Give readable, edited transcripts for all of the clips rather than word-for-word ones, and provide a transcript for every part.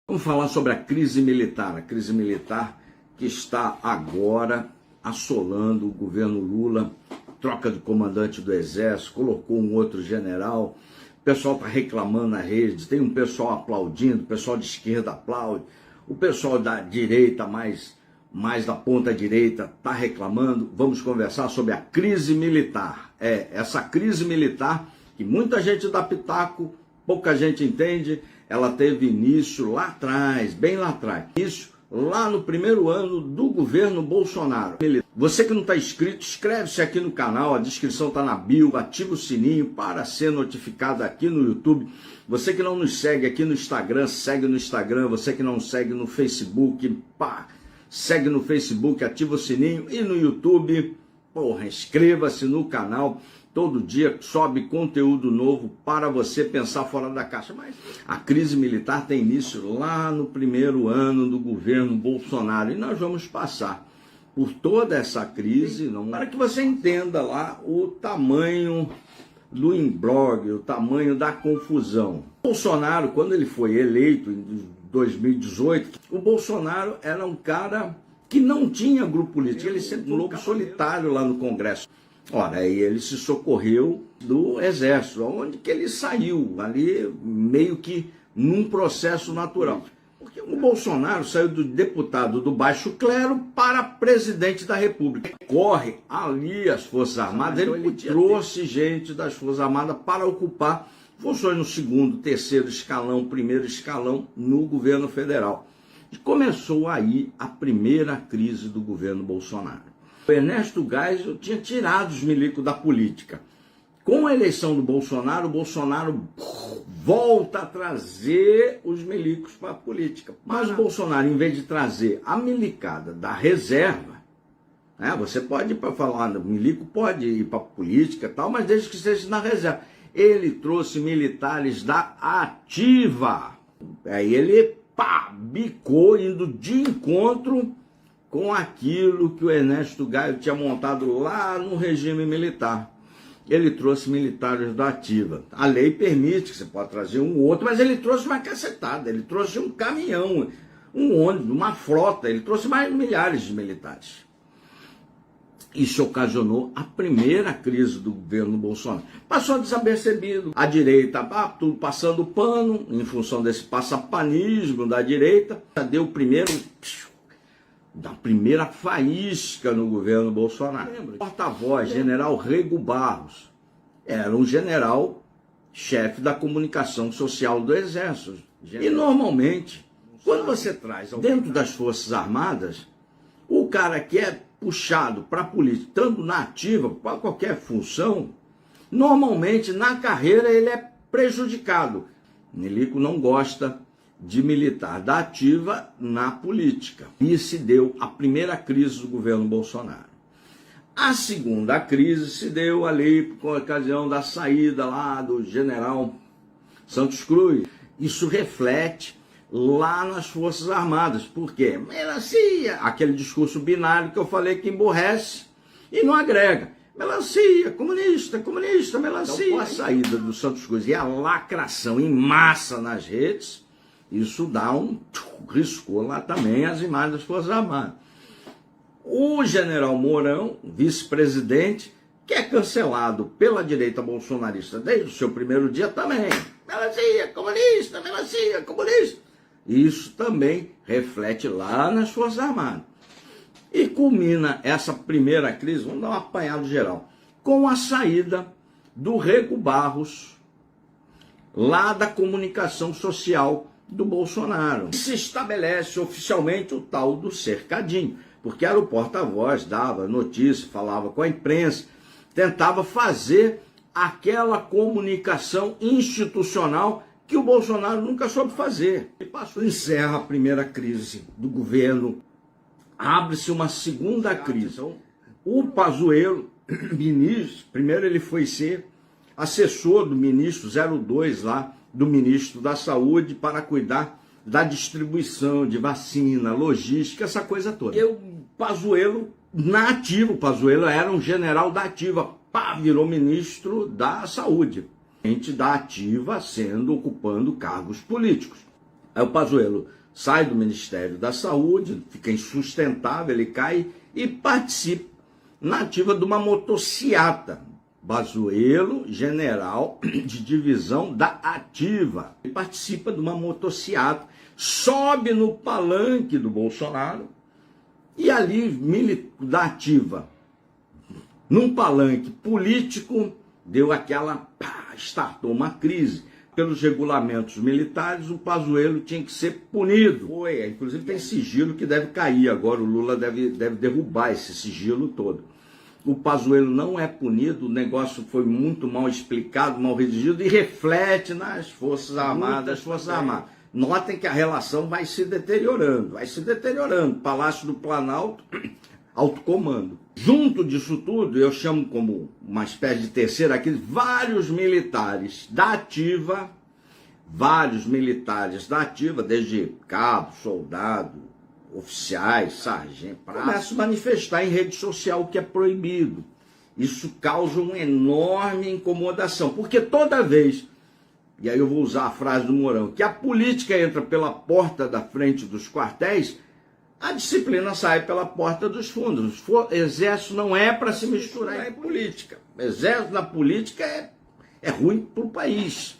Vamos falar sobre a crise militar que está agora assolando o governo Lula, troca de comandante do Exército, colocou um outro general, o pessoal está reclamando na rede, tem um pessoal aplaudindo, o pessoal de esquerda aplaude, o pessoal da direita, mais da ponta direita, está reclamando. Vamos conversar sobre a crise militar. Essa crise militar que muita gente dá pitaco, pouca gente entende. Ela teve início lá atrás, bem lá atrás. Isso lá no primeiro ano do governo Bolsonaro. Você que não está inscrito, inscreve-se aqui no canal, a descrição está na bio, ativa o sininho para ser notificado aqui no YouTube. Você que não nos segue aqui no Instagram, segue no Instagram. Você que não segue no Facebook, segue no Facebook, ativa o sininho. E no YouTube, inscreva-se no canal. Todo dia sobe conteúdo novo para você pensar fora da caixa. Mas a crise militar tem início lá no primeiro ano do governo Bolsonaro. E nós vamos passar por toda essa crise, para que você entenda lá o tamanho do imbróglio, o tamanho da confusão. Bolsonaro, quando ele foi eleito em 2018, o Bolsonaro era um cara que não tinha grupo político. Ele sempre um lobo solitário lá no Congresso. Ora, aí ele se socorreu do Exército, onde que ele saiu, ali meio que num processo natural. Porque o Bolsonaro saiu do deputado do baixo clero para presidente da República. Corre ali as Forças Armadas, ele trouxe gente das Forças Armadas para ocupar funções no segundo, terceiro escalão, primeiro escalão no governo federal. E começou aí a primeira crise do governo Bolsonaro. O Ernesto Geisel tinha tirado os milicos da política. Com a eleição do Bolsonaro, o Bolsonaro volta a trazer os milicos para a política. Mas o Bolsonaro, em vez de trazer a milicada da reserva, você pode ir para falar, o milico pode ir para a política e tal, mas desde que esteja na reserva. Ele trouxe militares da ativa. Aí ele bicou, indo de encontro com aquilo que o Ernesto Geisel tinha montado lá no regime militar. Ele trouxe militares da ativa. A lei permite que você pode trazer um ou outro, mas ele trouxe uma cacetada, ele trouxe um caminhão, um ônibus, uma frota, ele trouxe mais milhares de militares. Isso ocasionou a primeira crise do governo Bolsonaro. Passou desapercebido. A direita, tudo passando pano, em função desse passapanismo da direita, deu o primeiro... da primeira faísca no governo Bolsonaro. O porta-voz, general Rego Barros, era um general chefe da comunicação social do Exército. E normalmente, quando você traz dentro das Forças Armadas, o cara que é puxado para a política, tanto na ativa, para qualquer função, normalmente na carreira ele é prejudicado. Milico não gosta de militar da ativa na política. E se deu a primeira crise do governo Bolsonaro. A segunda crise se deu ali por ocasião da saída lá do general Santos Cruz. Isso reflete lá nas Forças Armadas. Por quê? Melancia, aquele discurso binário que eu falei que emborrece e não agrega. Melancia, comunista, melancia. Então, com a saída do Santos Cruz e a lacração em massa nas redes, isso dá riscou lá também as imagens das Forças Armadas. O general Mourão, vice-presidente, que é cancelado pela direita bolsonarista desde o seu primeiro dia também. Melancia, comunista. Isso também reflete lá nas Forças Armadas. E culmina essa primeira crise, vamos dar um apanhado geral, com a saída do Rego Barros, lá da comunicação social do Bolsonaro. Se estabelece oficialmente o tal do cercadinho, porque era o porta-voz, dava notícia, falava com a imprensa, tentava fazer aquela comunicação institucional que o Bolsonaro nunca soube fazer. E passou, encerra a primeira crise do governo, abre-se uma segunda crise. O Pazuello, ministro, primeiro ele foi ser assessor do ministro 02 lá, do ministro da Saúde, para cuidar da distribuição de vacina, logística, essa coisa toda. E o Pazuello, na ativa, o Pazuello era um general da ativa, virou ministro da Saúde. Gente da ativa ocupando cargos políticos. Aí o Pazuello sai do Ministério da Saúde, fica insustentável, ele cai e participa na ativa de uma motociata. Pazuello, general de divisão da ativa. Ele participa de uma motociata, sobe no palanque do Bolsonaro e ali, da ativa, num palanque político, deu aquela, startou uma crise. Pelos regulamentos militares, o Pazuello tinha que ser punido. Inclusive tem sigilo que deve cair agora, o Lula deve derrubar esse sigilo todo. O Pazuello não é punido, o negócio foi muito mal explicado, mal redigido e reflete nas Forças Armadas. Notem que a relação vai se deteriorando. Palácio do Planalto, alto comando. Junto disso tudo, eu chamo como uma espécie de terceira crise, vários militares da ativa, desde cabo, soldado, oficiais, sargento, começam a manifestar em rede social o que é proibido. Isso causa uma enorme incomodação, porque toda vez, e aí eu vou usar a frase do Mourão, que a política entra pela porta da frente dos quartéis, a disciplina sai pela porta dos fundos. O exército não é para se misturar em política. O exército na política é ruim para o país.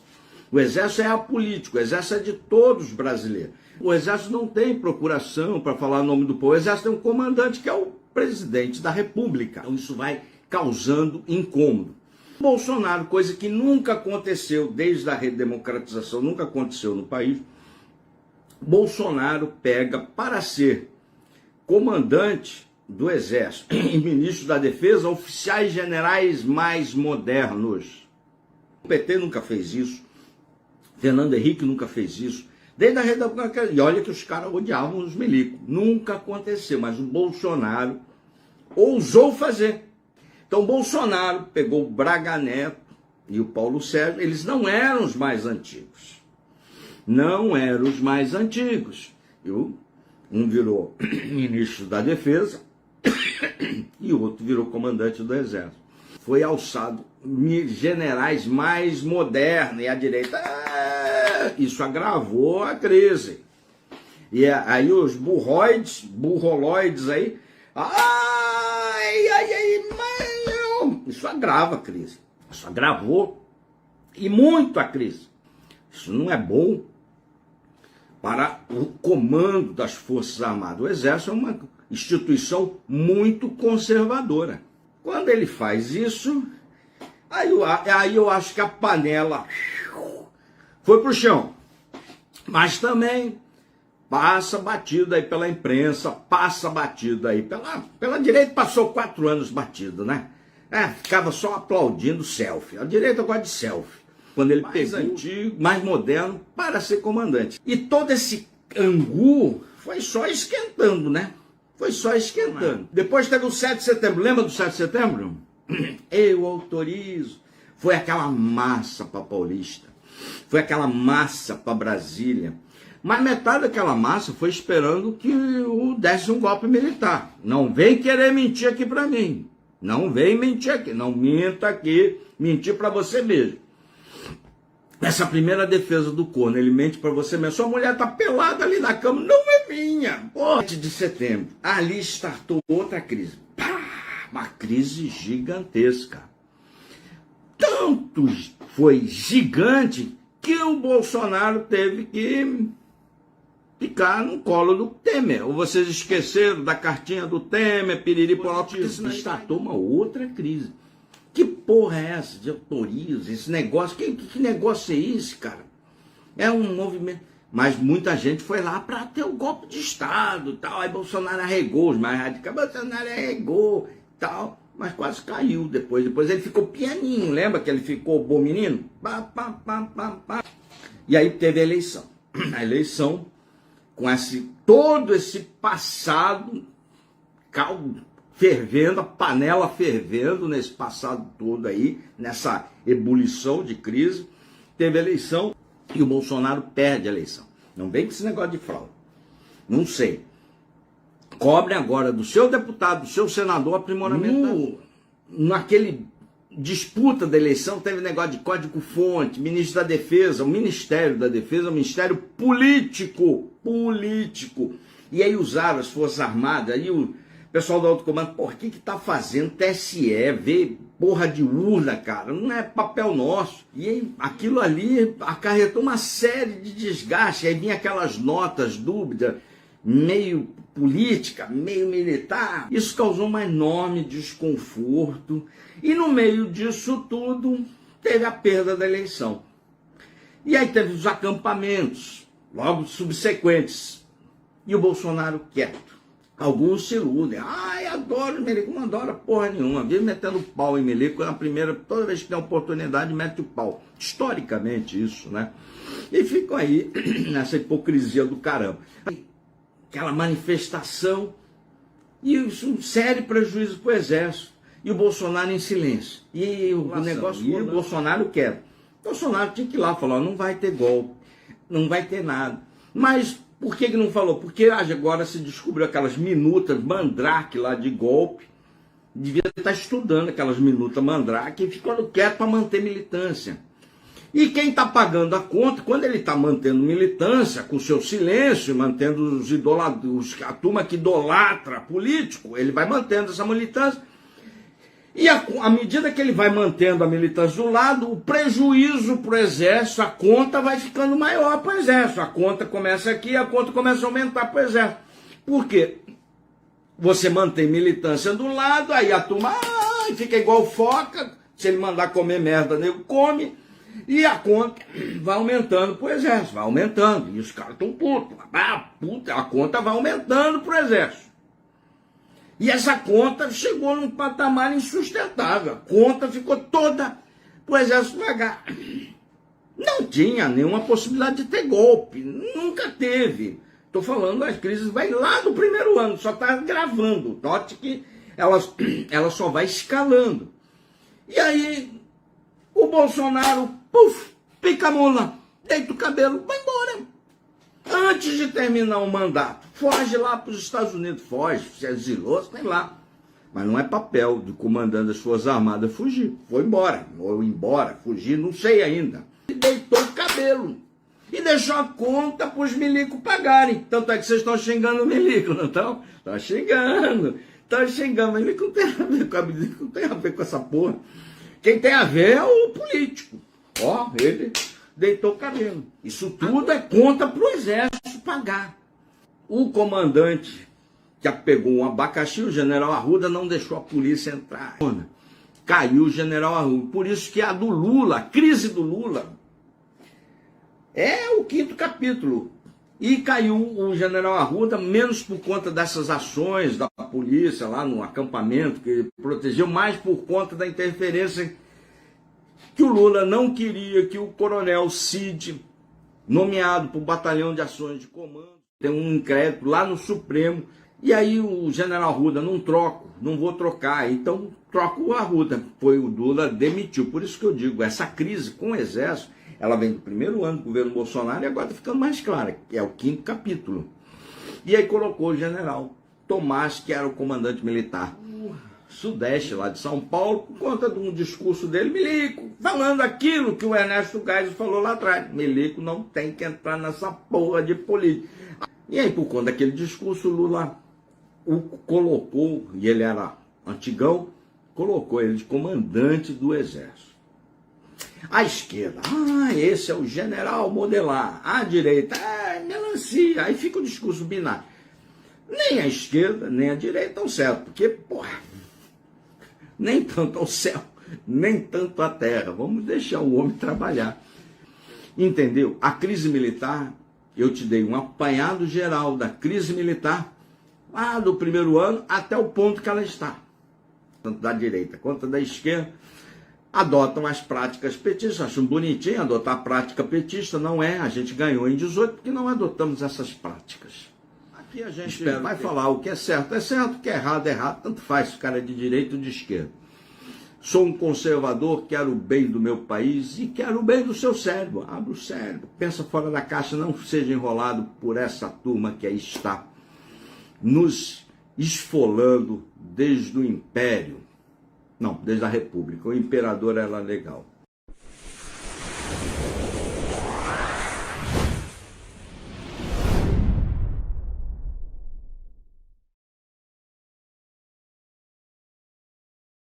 O exército é apolítico, o exército é de todos os brasileiros. O exército não tem procuração para falar o nome do povo. O exército tem um comandante que é o presidente da República. Então isso vai causando incômodo. Bolsonaro, coisa que nunca aconteceu desde a redemocratização, nunca aconteceu no país, Bolsonaro pega para ser comandante do Exército e ministro da Defesa oficiais generais mais modernos. O PT nunca fez isso, Fernando Henrique nunca fez isso, desde a redemocratização. E olha que os caras odiavam os milicos. Nunca aconteceu, mas o Bolsonaro ousou fazer. Então Bolsonaro pegou o Braga Neto e o Paulo Sérgio, eles não eram os mais antigos. Não eram os mais antigos. Um virou ministro da Defesa e o outro virou comandante do Exército. Foi alçado generais mais modernos e a direita, isso agravou a crise. E aí os burroloides aí, isso agrava a crise. Isso agravou e muito a crise. Isso não é bom para o comando das Forças Armadas. O Exército é uma instituição muito conservadora. Quando ele faz isso, aí eu acho que a panela foi para o chão. Mas também passa batido aí pela imprensa, passa batido aí pela direita, passou 4 anos batido, né? Ficava só aplaudindo selfie. A direita gosta de selfie. Quando ele pegou antigo, mais moderno, para ser comandante. E todo esse angu foi só esquentando, né? Foi só esquentando. Depois teve o 7 de setembro. Lembra do 7 de setembro? Eu autorizo. Foi aquela massa para Paulista. Foi aquela massa para Brasília. Mas metade daquela massa foi esperando que desse um golpe militar. Não vem querer mentir aqui para mim. Não vem mentir aqui. Não minta aqui. Mentir para você mesmo. Essa primeira defesa do corno, ele mente para você mesmo. Sua mulher tá pelada ali na cama, não é minha. 7 de setembro, ali startou outra crise. Uma crise gigantesca. Tanto foi gigante que o Bolsonaro teve que ficar no colo do Temer. Ou vocês esqueceram da cartinha do Temer, piriri, poró, porque senão startou uma outra crise. Que porra é essa de autoriza, esse negócio? Que negócio é esse, cara? É um movimento. Mas muita gente foi lá para ter o golpe de Estado e tal. Aí Bolsonaro arregou, os mais radicais. Bolsonaro arregou e tal. Mas quase caiu depois. Depois ele ficou pianinho. Lembra que ele ficou bom menino? E aí teve a eleição. A eleição com todo esse passado fervendo, a panela fervendo nesse passado todo aí, nessa ebulição de crise, teve eleição e o Bolsonaro perde a eleição. Não vem com esse negócio de fraude. Não sei. Cobrem agora do seu deputado, do seu senador, aprimoramento naquele disputa da eleição teve negócio de código-fonte, ministro da Defesa, o Ministério da Defesa é um ministério político. E aí usaram as Forças Armadas, aí o pessoal do alto comando, por que tá fazendo TSE, vê porra de urna, cara, não é papel nosso. E aí aquilo ali acarretou uma série de desgastes, aí vinha aquelas notas dúbias, meio política, meio militar. Isso causou um enorme desconforto e no meio disso tudo teve a perda da eleição. E aí teve os acampamentos, logo subsequentes, e o Bolsonaro quieto. Alguns se iludem. Ai, adoro Melico. Não adora porra nenhuma. Vive metendo pau em Melico. Na primeira, toda vez que tem oportunidade, mete o pau. Historicamente isso, né? E ficam aí nessa hipocrisia do caramba. Aquela manifestação e isso um sério prejuízo para o Exército. E o Bolsonaro em silêncio. E o negócio... E o Bolsonaro quer. O Bolsonaro tinha que ir lá falar, não vai ter golpe. Não vai ter nada. Mas... por que não falou? Porque agora se descobriu aquelas minutas mandrake lá de golpe. Devia estar estudando aquelas minutas mandrake e ficando quieto para manter militância. E quem está pagando a conta, quando ele está mantendo militância, com seu silêncio, mantendo a turma que idolatra político, ele vai mantendo essa militância. E à medida que ele vai mantendo a militância do lado, o prejuízo para o Exército, a conta vai ficando maior para o Exército. A conta começa aqui, a conta começa a aumentar para o Exército. Por quê? Você mantém militância do lado, aí a turma fica igual foca, se ele mandar comer merda, nego come, e a conta vai aumentando para o Exército, vai aumentando. E os caras estão putos. A conta vai aumentando para o Exército. E essa conta chegou num patamar insustentável. A conta ficou toda para o Exército pagar. Não tinha nenhuma possibilidade de ter golpe. Nunca teve. Estou falando, as crises vai lá do primeiro ano, só está gravando. Note que ela só vai escalando. E aí, o Bolsonaro, pica a mula, deita o cabelo, vai embora. Antes de terminar o mandato, foge lá para os Estados Unidos, foge, se exilou, sei lá. Mas não é papel do comandante das Forças Armadas fugir. Foi embora, ou embora, fugir, não sei ainda. E deitou o cabelo. E deixou a conta para os milicos pagarem. Tanto é que vocês estão xingando o milico, não estão? Estão xingando. Estão xingando. O milico não tem a ver com a milico, não tem a ver com essa porra. Quem tem a ver é o político. Ó, ele deitou o cabelo. Isso tudo é conta para o Exército pagar. O comandante que pegou um abacaxi, o general Arruda, não deixou a polícia entrar. Caiu o general Arruda. Por isso que a do Lula, a crise do Lula, é o 5º capítulo. E caiu o general Arruda, menos por conta dessas ações da polícia lá no acampamento, que protegeu, mais por conta da interferência que o Lula não queria que o coronel Cid, nomeado para o Batalhão de Ações de Comando, tem um inquérito lá no Supremo, e aí o general Arruda, não vou trocar, então troca o Arruda. Foi o Lula demitiu. Por isso que eu digo, essa crise com o Exército, ela vem do primeiro ano do governo Bolsonaro e agora está ficando mais clara, que é o 5º capítulo. E aí colocou o general Tomás, que era o comandante militar Sudeste, lá de São Paulo, por conta de um discurso dele, milico, falando aquilo que o Ernesto Geisel falou lá atrás. Milico não tem que entrar nessa porra de política. E aí, por conta daquele discurso, o Lula o colocou, e ele era antigão, colocou ele de comandante do Exército. A esquerda, esse é o general modelar. A direita, melancia. Aí fica o discurso binário. Nem a esquerda, nem a direita estão certo, porque, porra, nem tanto ao céu, nem tanto à terra. Vamos deixar o homem trabalhar. Entendeu? A crise militar, eu te dei um apanhado geral da crise militar, lá do primeiro ano até o ponto que ela está. Tanto da direita quanto da esquerda adotam as práticas petistas. Acham bonitinho adotar a prática petista, não é? A gente ganhou em 18 porque não adotamos essas práticas. Aqui a gente vai falar o que é certo, o que é errado, tanto faz se o cara é de direita ou de esquerda. Sou um conservador, quero o bem do meu país e quero o bem do seu cérebro. Abra o cérebro, pensa fora da caixa, não seja enrolado por essa turma que aí está nos esfolando desde o Império. Não, desde a República. O imperador era legal.